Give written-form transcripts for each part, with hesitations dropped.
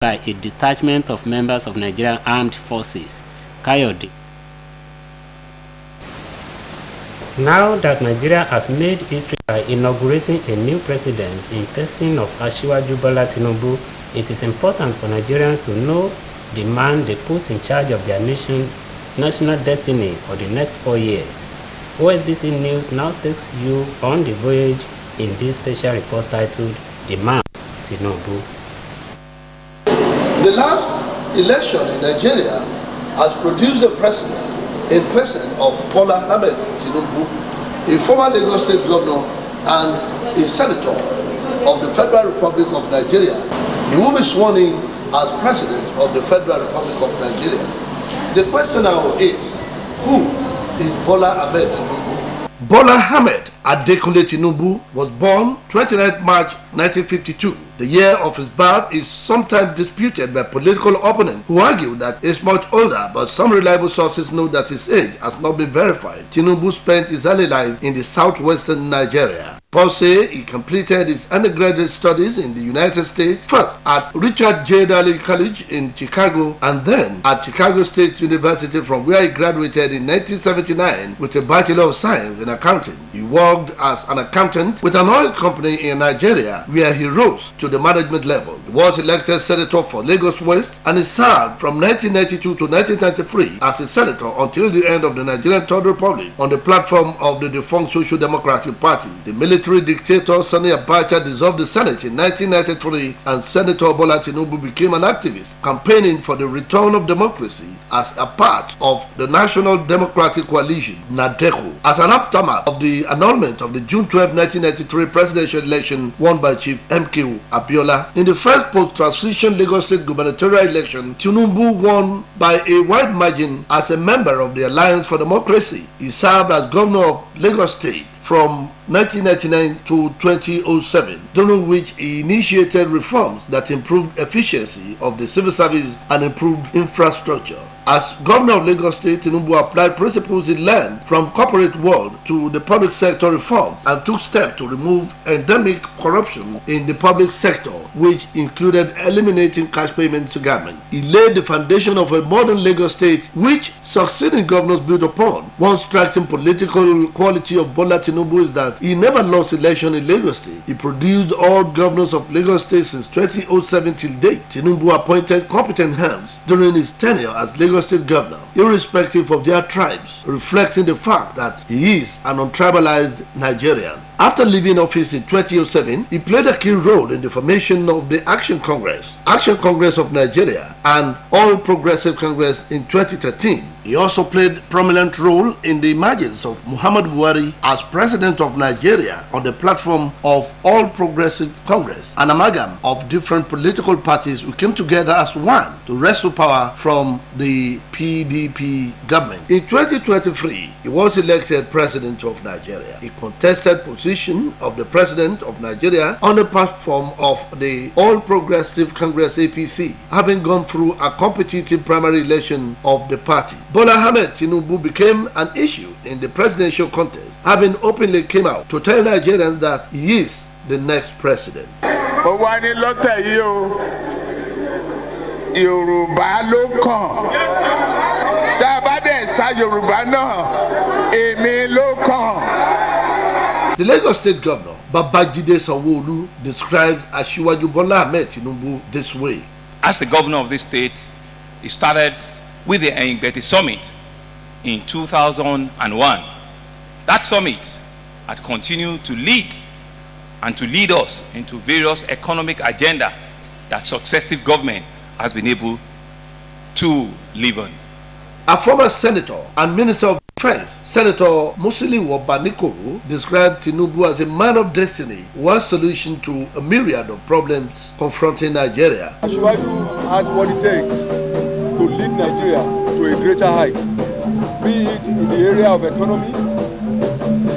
by a detachment of members of Nigerian Armed Forces. Kayode. Now that Nigeria has made history by inaugurating a new president in person of Asiwaju Bola Tinubu, it is important for Nigerians to know the man they put in charge of their national destiny for the next 4 years. Osbc News now takes you on the voyage in this special report titled The Man Tinubu. The last election in Nigeria has produced a president in person of Bola Ahmed Tinubu, a former Lagos State governor and a senator of the Federal Republic of Nigeria. He will be sworn in as president of the Federal Republic of Nigeria. The question now is, who is Bola Ahmed Tinubu? Bola Ahmed Adekunle Tinubu was born 29 March 1952. The year of his birth is sometimes disputed by political opponents who argue that he is much older, but some reliable sources know that his age has not been verified. Tinubu spent his early life in the southwestern Nigeria. Paul say he completed his undergraduate studies in the United States, first at Richard J. Daley College in Chicago and then at Chicago State University, from where he graduated in 1979 with a Bachelor of Science in Accounting. He worked as an accountant with an oil company in Nigeria, where he rose to the management level. He was elected senator for Lagos West and he served from 1992 to 1993 as a senator until the end of the Nigerian Third Republic on the platform of the defunct Social Democratic Party. The military dictator Sani Abacha dissolved the Senate in 1993 and Senator Bola Tinubu became an activist campaigning for the return of democracy as a part of the National Democratic Coalition, NADECO, as an aftermath of the annulment of the June 12, 1993 presidential election won by Chief MK Abiola. In the first post-transition Lagos State gubernatorial election, Tinubu won by a wide margin as a member of the Alliance for Democracy. He served as governor of Lagos State from 1999 to 2007, during which he initiated reforms that improved efficiency of the civil service and improved infrastructure. As governor of Lagos State, Tinubu applied principles he learned from corporate world to the public sector reform and took steps to remove endemic corruption in the public sector, which included eliminating cash payments to government. He laid the foundation of a modern Lagos State, which succeeding governors built upon. One striking political quality of Bola Tinubu is that he never lost election in Lagos State. He produced all governors of Lagos State since 2007 till date. Tinubu appointed competent hands during his tenure as Lagos State governor, irrespective of their tribes, reflecting the fact that he is an untribalized Nigerian. After leaving office in 2007, he played a key role in the formation of the Action Congress of Nigeria, and All Progressive Congress in 2013. He also played a prominent role in the emergence of Muhammad Buhari as president of Nigeria on the platform of All Progressive Congress, an amalgam of different political parties who came together as one to wrestle power from the PDP government. In 2023, he was elected president of Nigeria. He contested position of the president of Nigeria on the platform of the All Progressive Congress APC, having gone through a competitive primary election of the party. Bola Ahmed Tinubu became an issue in the presidential contest, having openly came out to tell Nigerians that he is the next president. The Lagos State Governor, Babajide Sanwo-Olu, described Asiwaju Bola Ahmed Tinubu this way. As the governor of this state, he started with the Engbeti Summit in 2001. That summit had continued to lead us into various economic agenda that successive government has been able to live on. A former senator and minister of defense, Senator Musiliu Obanikoro, described Tinubu as a man of destiny, one solution to a myriad of problems confronting Nigeria. Asiwaju has what it takes to lead Nigeria to a greater height, be it in the area of economy,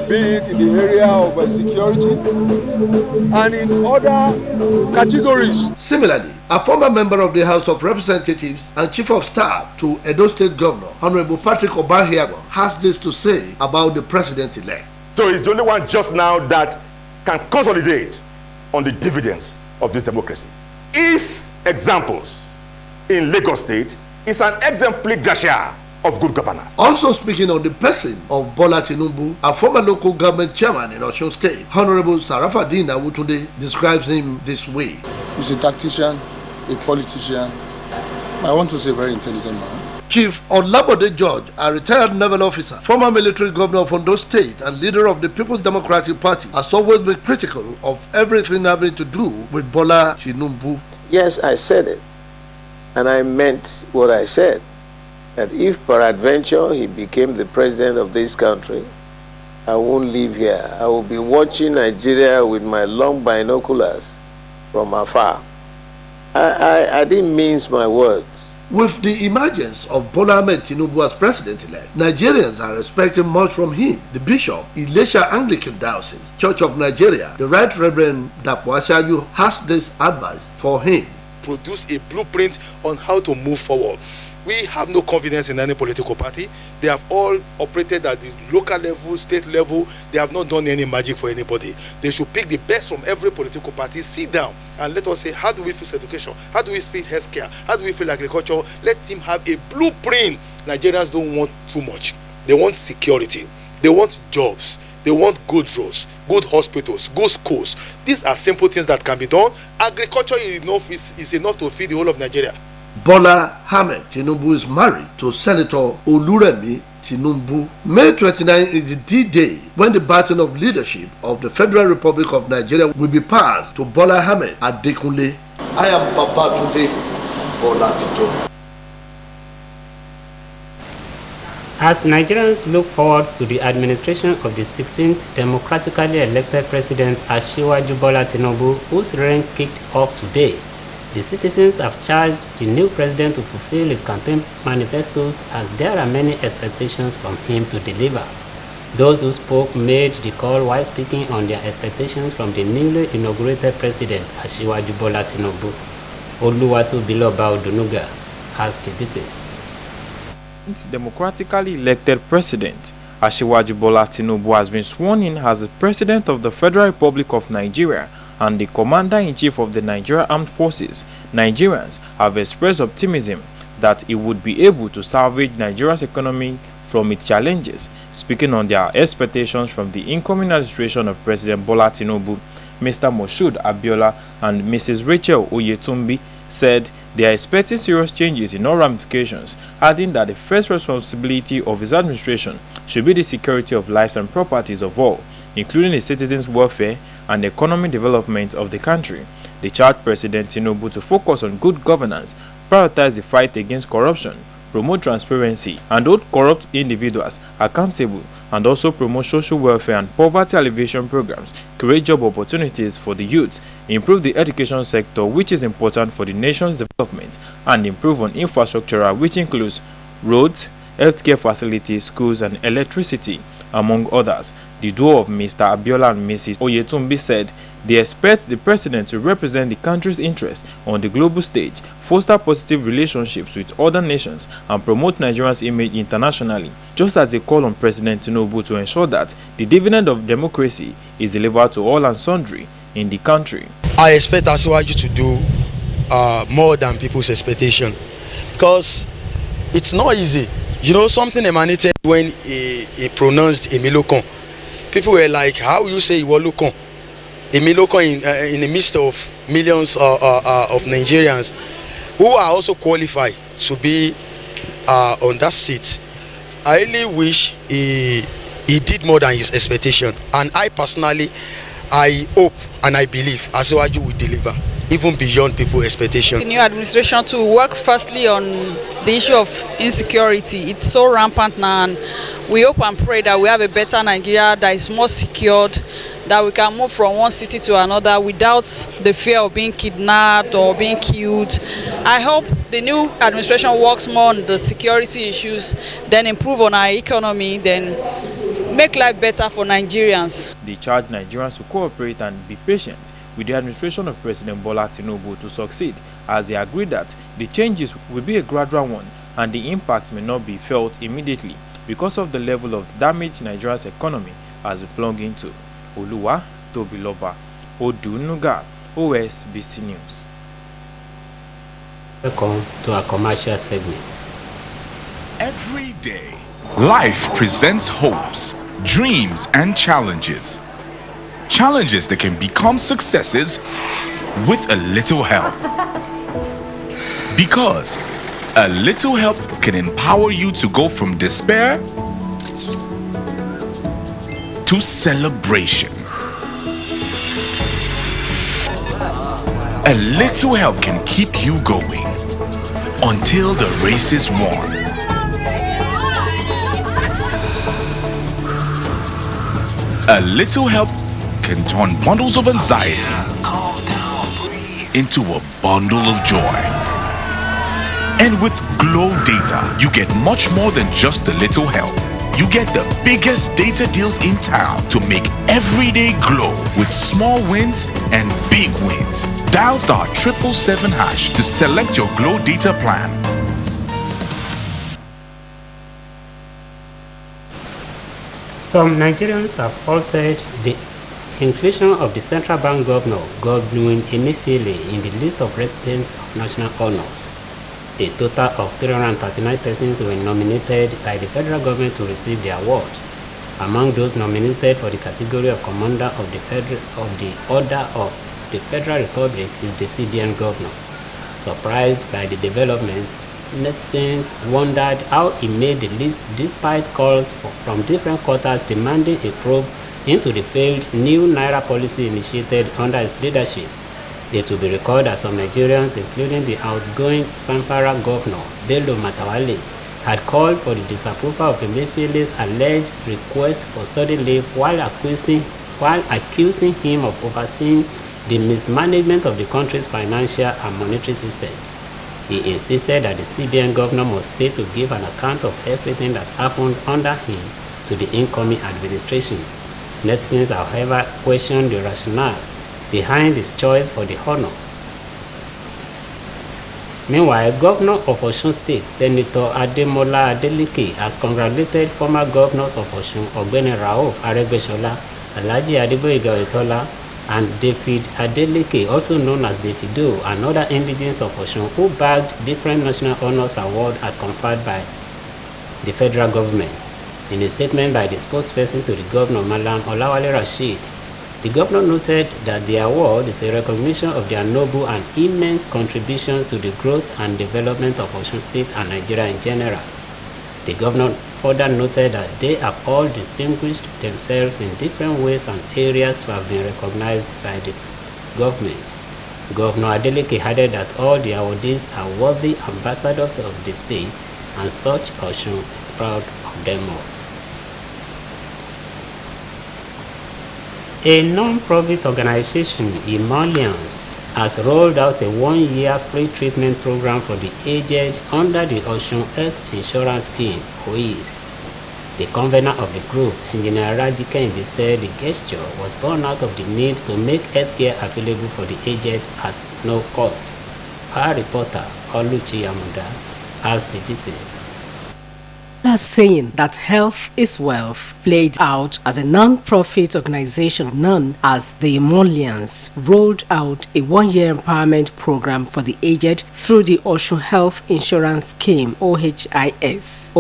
be it in the area of security, and in other categories. Similarly, a former member of the House of Representatives and Chief of Staff to Edo State Governor, Honorable Patrick Obahiago, has this to say about the president-elect. So he's the only one just now that can consolidate on the dividends of this democracy. If examples in Lagos State is an exemplary gashia of good governance. Also speaking on the person of Bola Tinubu, a former local government chairman in Osun State, Honorable Sarafadeen Awutunde describes him this way. He's a tactician, a politician. I want to say a very intelligent man. Chief Olabode George, a retired naval officer, former military governor of Ondo State and leader of the People's Democratic Party, has always been critical of everything having to do with Bola Tinubu. Yes, I said it, and I meant what I said, that if peradventure he became the president of this country, I won't live here. I will be watching Nigeria with my long binoculars from afar. I didn't mince my words. With the emergence of Bola Ahmed Tinubu as president-elect, Nigerians are expecting much from him. The Bishop, Ilesha Anglican Diocese, Church of Nigeria, the Right Reverend Dapo Asaaju, has this advice for him. Produce a blueprint on how to move forward. We have no confidence in any political party. They have all operated at the local level, state level. They have not done any magic for anybody. They should pick the best from every political party, sit down and let us say, how do we fix education? How do we fix healthcare? How do we fix agriculture? Let him have a blueprint. Nigerians don't want too much. They want security. They want jobs. They want good roads, good hospitals, good schools. These are simple things that can be done. Agriculture is enough to feed the whole of Nigeria. Bola Ahmed Tinubu is married to Senator Oluremi Tinubu. May 29 is the D-Day when the baton of leadership of the Federal Republic of Nigeria will be passed to Bola Ahmed Adekunle. I am Babatunde Bola Tito. As Nigerians look forward to the administration of the 16th democratically elected President Asiwaju Bola Tinubu, whose reign kicked off today, the citizens have charged the new president to fulfill his campaign manifestos, as there are many expectations from him to deliver. Those who spoke made the call while speaking on their expectations from the newly inaugurated president, Asiwaju Bola Tinubu. Oluwatobiloba Odunuga has the details. Democratically elected president Asiwaju Bola Tinubu has been sworn in as the president of the Federal Republic of Nigeria and the commander-in-chief of the Nigeria Armed Forces. Nigerians have expressed optimism that he would be able to salvage Nigeria's economy from its challenges. Speaking on their expectations from the incoming administration of President Bola Tinubu, Mr. Moshood Abiola and Mrs. Rachel Oyetunbi said they are expecting serious changes in all ramifications, adding that the first responsibility of his administration should be the security of lives and properties of all, including the citizens' welfare and the economic development of the country. They charged President Tinubu to focus on good governance, prioritize the fight against corruption, promote transparency, and hold corrupt individuals accountable, and also promote social welfare and poverty alleviation programs, create job opportunities for the youth, improve the education sector, which is important for the nation's development, and improve on infrastructure, which includes roads, healthcare facilities, schools, and electricity, among others. The duo of Mr. Abiola and Mrs. Oyetunbi said they expect the president to represent the country's interests on the global stage, foster positive relationships with other nations, and promote Nigeria's image internationally, just as they call on President Tinubu to ensure that the dividend of democracy is delivered to all and sundry in the country. I expect Asiwaju to do more than people's expectation, because it's not easy. You know, something emanated when he pronounced Emilokon. People were like, how will you say Iwolokon? Emilokon in the midst of millions of Nigerians who are also qualified to be on that seat. I really wish he did more than his expectation. And I personally, I hope and I believe Asiwaju will deliver, even beyond people's expectation. The new administration to work firstly on the issue of insecurity. It's so rampant now, and we hope and pray that we have a better Nigeria that is more secured, that we can move from one city to another without the fear of being kidnapped or being killed. I hope the new administration works more on the security issues, then improve on our economy, then make life better for Nigerians. They charge Nigerians to cooperate and be patient with the administration of President Bola Tinubu to succeed, as they agree that the changes will be a gradual one and the impact may not be felt immediately because of the level of damage Nigeria's economy has plunged into. Oluwatobiloba Odunuga, Osbc News. Welcome to our commercial segment. Every day, life presents hopes, dreams, and challenges. Challenges that can become successes with a little help. Because a little help can empower you to go from despair to celebration. A little help can keep you going until the race is won. A little help can turn bundles of anxiety into a bundle of joy. And with Glow Data, you get much more than just a little help. You get the biggest data deals in town to make every day glow with small wins and big wins. Dial *777# to select your Glow Data plan. Some Nigerians have faulted the inclusion of the central bank governor, Godwin Emefiele, in the list of recipients of national honors. A total of 339 persons were nominated by the federal government to receive the awards. Among those nominated for the category of Commander of the Order of the Federal Republic is the CBN governor. Surprised by the development, netizens wondered how he made the list despite calls from different quarters demanding a probe into the failed new Naira policy initiated under his leadership. It will be recalled that some Nigerians, including the outgoing Zamfara governor, Bello Matawalle, had called for the disapproval of Emefiele's alleged request for study leave while accusing him of overseeing the mismanagement of the country's financial and monetary systems. He insisted that the CBN governor must stay to give an account of everything that happened under him to the incoming administration. Netizens, however, questioned the rationale behind his choice for the honor. Meanwhile, Governor of Osun State, Senator Ademola Adeleke, has congratulated former governors of Osun, Ogbeni Rauf Aregbesola, Alhaji Adeboyega Oyetola, and David Adeleke, also known as Davido, and other indigenes of Osun who bagged different national honors awards as conferred by the federal government. In a statement by the spokesperson to the governor, Malam Olawale Rasheed, the governor noted that the award is a recognition of their noble and immense contributions to the growth and development of Osun State and Nigeria in general. The governor further noted that they have all distinguished themselves in different ways and areas to have been recognized by the government. Governor Adeleke added that all the awardees are worthy ambassadors of the state, and such Osun is proud of them all. A non-profit organization, Emollients, has rolled out a one-year free treatment program for the aged under the Osun Health Insurance Scheme, OIS. The convener of the group, Engineer Raji Kehinde, said the gesture was born out of the need to make healthcare available for the aged at no cost. Our reporter, Oluchi Amuda, has the details. That saying that health is wealth played out as a non-profit organization known as the Emollients rolled out a one-year empowerment program for the aged through the Osun Health Insurance Scheme, OHIS.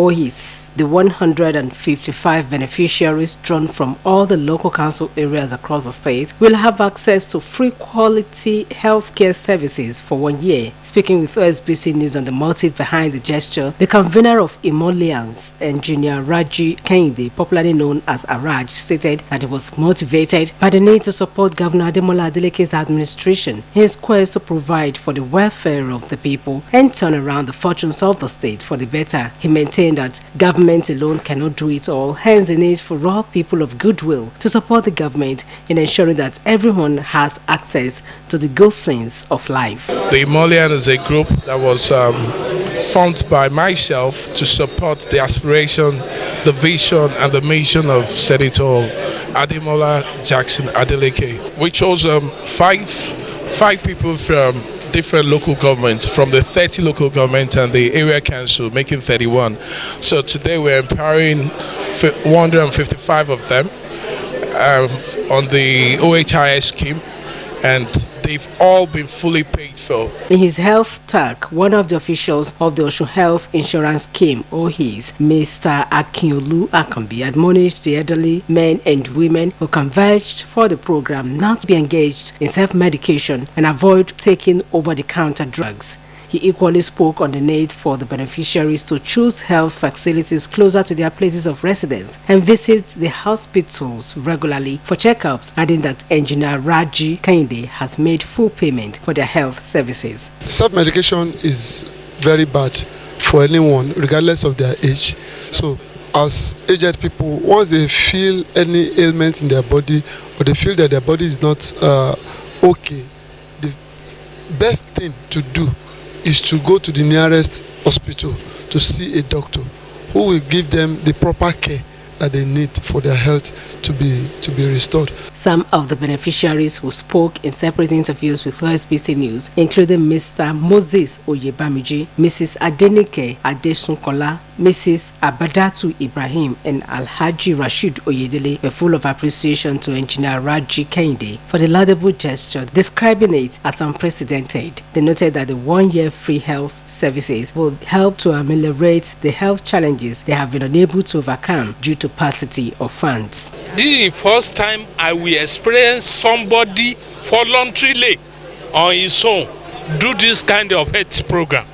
The 155 beneficiaries drawn from all the local council areas across the state will have access to free quality healthcare services for 1 year. Speaking with Osbc News on the motive behind the gesture, the convener of Emollients, Engineer Raji Kehinde, popularly known as Araj, stated that he was motivated by the need to support Governor Ademola Adeleke's administration in his quest to provide for the welfare of the people and turn around the fortunes of the state for the better. He maintained that government alone cannot do it all, hence the need for all people of goodwill to support the government in ensuring that everyone has access to the good things of life. The Emollients is a group that was formed by myself to support the aspiration, the vision and the mission of Senator Ademola Jackson Adeleke. We chose five people from different local governments, from the 30 local government and the area council, making 31. So today we're empowering 155 of them on the OHIS scheme, and they've all been fully paid for. In his health talk, one of the officials of the Osun Health Insurance Scheme, OHIS, Mr. Akiolu Akambi, admonished the elderly men and women who converged for the program not to be engaged in self-medication and avoid taking over-the-counter drugs. He equally spoke on the need for the beneficiaries to choose health facilities closer to their places of residence and visit the hospitals regularly for checkups, adding that Engineer Raji Kende has made full payment for their health services. Self-medication is very bad for anyone, regardless of their age. So, as aged people, once they feel any ailment in their body or they feel that their body is not okay, the best thing to do is to go to the nearest hospital to see a doctor who will give them the proper care that they need for their health to be restored. Some of the beneficiaries who spoke in separate interviews with Osbc News, including Mr. Moses Oyebamiji, Mrs. Adenike Adesunkola, Mrs. Abadatu Ibrahim, and Alhaji Rashid Oyedele, were full of appreciation to Engineer Raji Kende for the laudable gesture, describing it as unprecedented. They noted that the one-year free health services will help to ameliorate the health challenges they have been unable to overcome due to paucity of funds. This is the first time I will experience somebody voluntarily on his own do this kind of health program.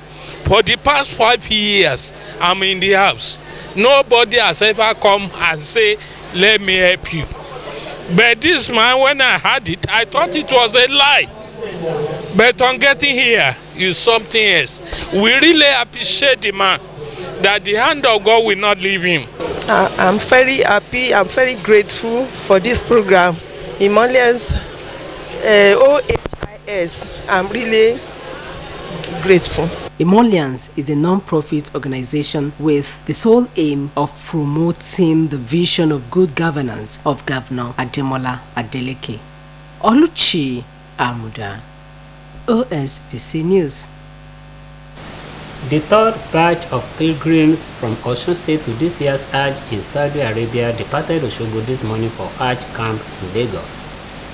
For the past 5 years, I'm in the house. Nobody has ever come and say, let me help you. But this man, when I heard it, I thought it was a lie. But on getting here is something else. We really appreciate the man, that the hand of God will not leave him. I'm very happy, I'm very grateful for this program. Emollients, OHIS, I'm really grateful. Emollients is a non-profit organization with the sole aim of promoting the vision of good governance of Governor Ademola Adeleke. Oluchi Amuda, OSBC News. The third batch of pilgrims from Osun State to this year's Hajj in Saudi Arabia departed Osogbo this morning for Hajj camp in Lagos.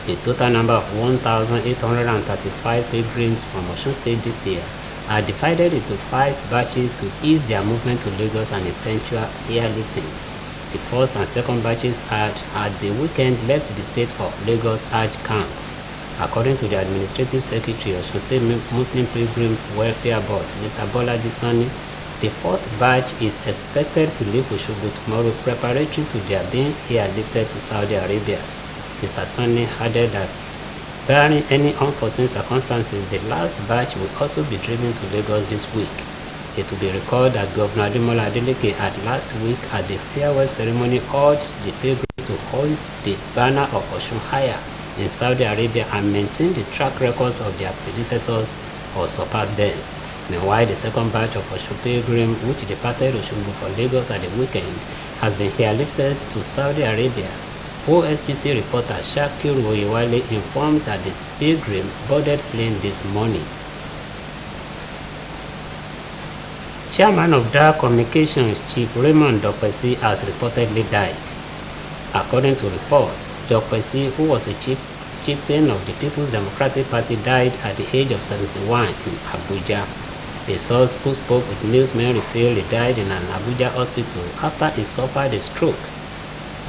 The total number of 1,835 pilgrims from Osun State this year are divided into 5 batches to ease their movement to Lagos and eventual airlifting. The first and second batches had at the weekend left the state for Lagos Hajj camp. According to the Administrative Secretary of Osun State Muslim Pilgrims Welfare Board, Mr. Bolaji Sani, the fourth batch is expected to leave Osogbo tomorrow preparatory to their being airlifted to Saudi Arabia. Mr. Sani added that, barring any unforeseen circumstances, the last batch will also be driven to Lagos this week. It will be recalled that Governor Ademola Adeleke had last week at the farewell ceremony urged the pilgrims to hoist the banner of Osun higher in Saudi Arabia and maintain the track records of their predecessors or surpass them. Meanwhile, the second batch of Osun pilgrims, which departed Osogbo for Lagos at the weekend, has been airlifted to Saudi Arabia. OSBC reporter Shakir Oyewale informs that the pilgrims boarded plane this morning. Chairman of Dar Communications, Chief Raymond Dokpesi, has reportedly died. According to reports, Dokpesi, who was a chieftain of the People's Democratic Party, died at the age of 71 in Abuja. A source who spoke with newsmen revealed he died in an Abuja hospital after he suffered a stroke.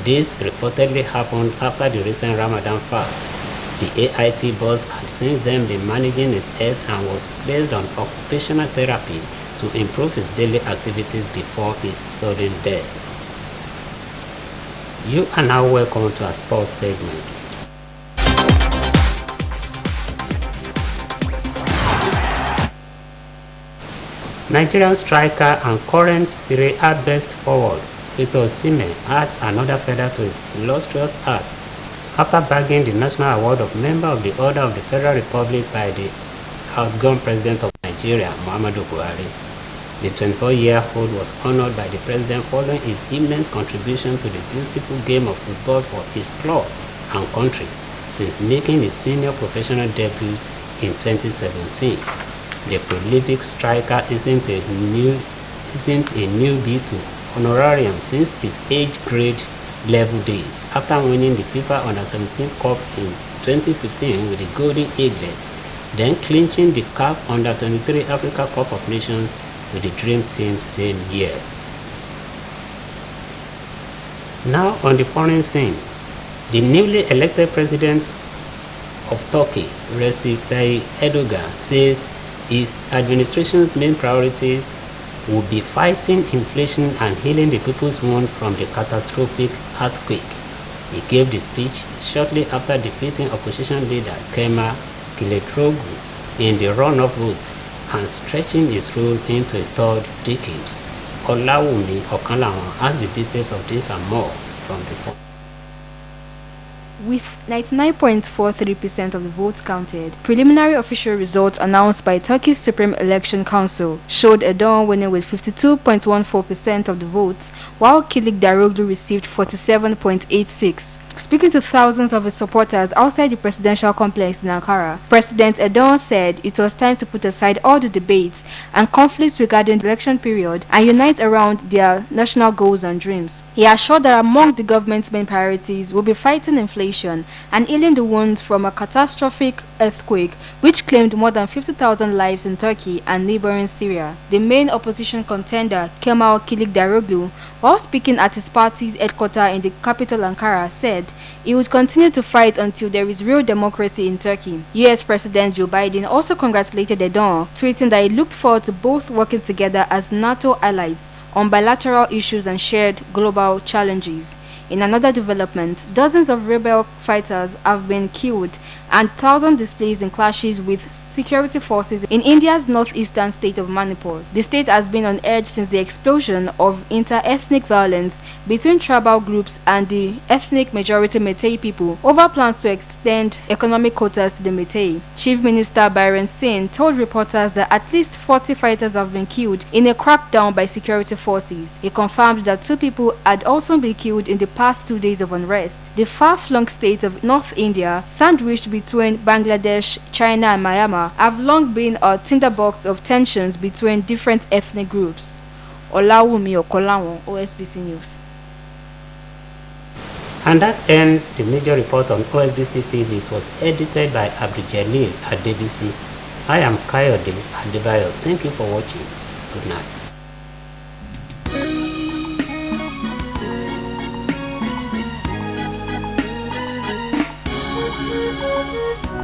This reportedly happened after the recent Ramadan fast. The AIT boss had since then been managing his health and was placed on occupational therapy to improve his daily activities before his sudden death. You are now welcome to our sports segment. Nigerian striker and current Serie A best forward Victor Osimhen adds another feather to his illustrious art after bagging the National Award of Member of the Order of the Federal Republic by the outgone President of Nigeria, Muhammadu Buhari. The 24-year-old was honored by the President following his immense contribution to the beautiful game of football for his club and country since making his senior professional debut in 2017. The prolific striker isn't a newbie to honorarium since his age grade level days after winning the FIFA Under-17 Cup in 2015 with the Golden Eaglets, then clinching the CAF Under-23 Africa Cup of Nations with the Dream Team same year. Now on the foreign scene, the newly elected president of Turkey, Recep Tayyip Erdogan, says his administration's main priorities will be fighting inflation and healing the people's wound from the catastrophic earthquake. He gave the speech shortly after defeating opposition leader Kemal Kılıçdaroğlu in the runoff vote and stretching his rule into a third decade. Olawumi Okanlawon has the details of this and more from the phone. With 99.43% of the votes counted, preliminary official results announced by Turkey's Supreme Election Council showed Erdogan winning with 52.14% of the votes, while Kılıçdaroğlu received 47.86%. Speaking to thousands of his supporters outside the presidential complex in Ankara, President Erdogan said it was time to put aside all the debates and conflicts regarding the election period and unite around their national goals and dreams. He assured that among the government's main priorities will be fighting inflation and healing the wounds from a catastrophic earthquake which claimed more than 50,000 lives in Turkey and neighboring Syria. The main opposition contender, Kemal Kılıçdaroğlu, while speaking at his party's headquarters in the capital Ankara, said he would continue to fight until there is real democracy in Turkey. US President Joe Biden also congratulated Erdogan, tweeting that he looked forward to both working together as NATO allies on bilateral issues and shared global challenges. In another development, dozens of rebel fighters have been killed and thousands displaced in clashes with security forces in India's northeastern state of Manipur. The state has been on edge since the explosion of inter-ethnic violence between tribal groups and the ethnic majority Meitei people over plans to extend economic quotas to the Meitei. Chief Minister Biren Singh told reporters that at least 40 fighters have been killed in a crackdown by security forces. He confirmed that 2 people had also been killed in the past 2 days of unrest. The far-flung state of North India, sandwiched between Bangladesh, China and Myanmar, have long been a tinderbox of tensions between different ethnic groups. Olawumi Okanlawon, Osbc News. And that ends the major report on Osbc TV. It was edited by Abdul Adebisi. I am Kayode Adebayo. Thank you for watching. Good night.